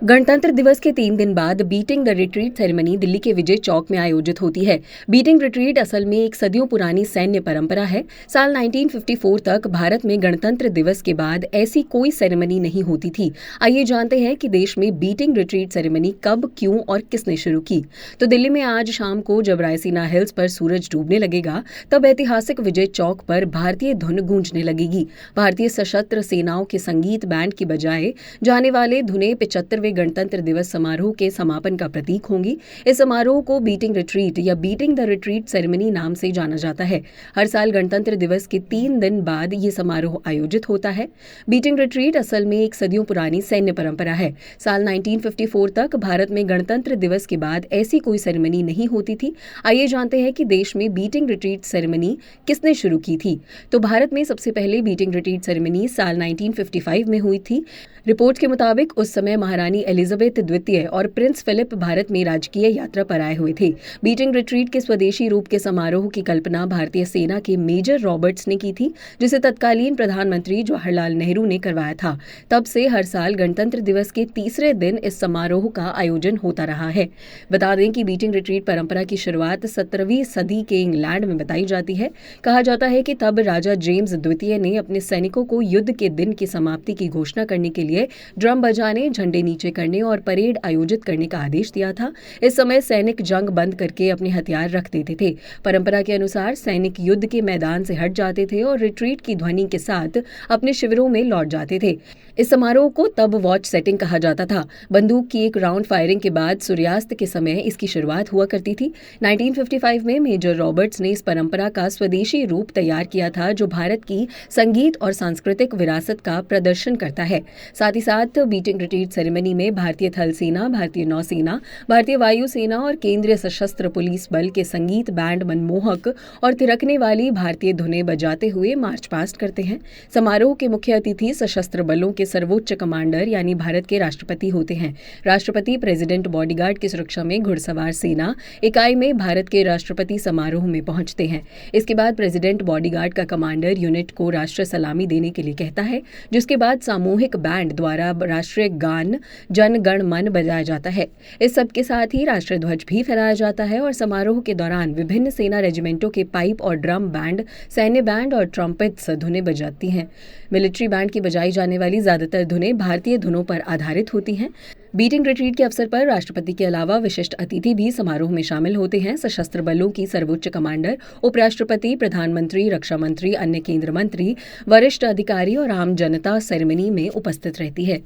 गणतंत्र दिवस के 3 दिन बाद beating the retreat ceremony Delhi के विजय चौक में आयोजित होती है। बीटिंग रिट्रीट असल में एक सदियों पुरानी सैन्य परंपरा है। साल 1954 तक भारत में गणतंत्र दिवस के बाद ऐसी कोई सेरेमनी नहीं होती थी। आइए जानते हैं कि देश में बीटिंग रिट्रीट सेरेमनी कब, क्यों और किसने शुरू की। तो दिल्ली में आज शाम को जब रायसीना हिल्स पर सूरज डूबने लगेगा, तब ऐतिहासिक विजय चौक पर भारतीय धुन गूंजने लगेगी। भारतीय सशस्त्र सेनाओं के संगीत बैंड की बजाए जाने वाले धुनें 75वें गणतंत्र दिवस समारोह के समापन का प्रतीक होंगी। इस समारोह को बीटिंग रिट्रीट या बीटिंग द रिट्रीट सेरेमनी नाम से जाना जाता है। हर साल गणतंत्र दिवस के 3 दिन बाद ये समारोह आयोजित होता है। बीटिंग रिट्रीट असल में एक सदियों पुरानी सैन्य परंपरा है। साल 1954 तक भारत में गणतंत्र दिवस के बाद ऐसी कोई सेरेमनी नहीं होती थी। आइए जानते हैं कि देश में बीटिंग रिट्रीट सेरेमनी किसने शुरू की थी। तो भारत में सबसे पहले बीटिंग रिट्रीट सेरेमनी साल 1955 में हुई थी। रिपोर्ट के मुताबिक उस समय महारानी एलिजाबेथ द्वितीय और प्रिंस फिलिप भारत में राजकीय यात्रा पर आए हुए थे। बीटिंग रिट्रीट के स्वदेशी रूप के समारोह की कल्पना भारतीय सेना के मेजर रॉबर्ट्स ने की थी, जिसे तत्कालीन प्रधानमंत्री जवाहरलाल नेहरू ने करवाया था। तब से हर साल गणतंत्र दिवस के तीसरे दिन इस समारोह का आयोजन होता रहा है। बता दें कि बीटिंग रिट्रीट परंपरा की शुरुआत 17वीं सदी के इंग्लैंड में बताई जाती है। कहा जाता है कि तब राजा जेम्स द्वितीय ने अपने सैनिकों को युद्ध के दिन की समाप्ति की घोषणा करने के लिए ड्रम बजाने, झंडे नीचे करने और परेड आयोजित करने का आदेश दिया था। इस समय सैनिक जंग बंद करके अपने हथियार रख देते थे। परंपरा के अनुसार सैनिक युद्ध के मैदान से हट जाते थे और रिट्रीट की ध्वनि के साथ अपने शिविरों में लौट जाते थे। इस समारोह को तब वॉच सेटिंग कहा जाता था। बंदूक की एक राउंड फायरिंग के बाद सूर्यास्त के समय इसकी शुरुआत हुआ करती थी। 1955 में मेजर रॉबर्ट्स ने इस परंपरा का स्वदेशी रूप तैयार किया था, जो भारत की संगीत और सांस्कृतिक विरासत का प्रदर्शन करता है। साथ ही साथ बीटिंग रिट्रीट सेरेमनी में भारतीय थल सेना, भारतीय नौसेना, भारतीय वायुसेना और केंद्रीय सशस्त्र पुलिस बल के संगीत बैंड मनमोहक और थिरकने वाली भारतीय धुनें बजाते हुए मार्च पास्ट करते हैं। समारोह के मुख्य अतिथि सशस्त्र बलों के सर्वोच्च कमांडर यानी भारत के राष्ट्रपति होते हैं। राष्ट्रपति प्रेसिडेंट बॉडीगार्ड की सुरक्षा में घुड़सवार सेना इकाई में भारत के राष्ट्रपति समारोह में पहुंचते हैं। इसके बाद प्रेसिडेंट बॉडीगार्ड का कमांडर यूनिट को राष्ट्र सलामी देने के लिए कहता है, जिसके बाद सामूहिक बैंड द्वारा राष्ट्रीय गान जन गण मन बजाया जाता है। इस सब के साथ ही राष्ट्रीय ध्वज भी फहराया जाता है और समारोह के दौरान विभिन्न सेना रेजिमेंटों के पाइप और ड्रम बैंड, सैन्य बैंड और ट्रम्पेट्स धुनें बजाती हैं। मिलिट्री बैंड की बजाई जाने वाली ज्यादातर धुनें भारतीय धुनों पर आधारित होती हैं। बीटिंग रिट्रीट के अवसर पर राष्ट्रपति के अलावा विशिष्ट अतिथि भी समारोह में शामिल होते हैं। सशस्त्र बलों की सर्वोच्च कमांडर, उपराष्ट्रपति, प्रधानमंत्री, रक्षा मंत्री, अन्य केंद्र मंत्री, वरिष्ठ अधिकारी और आम जनता सेरेमनी में उपस्थित रहती है।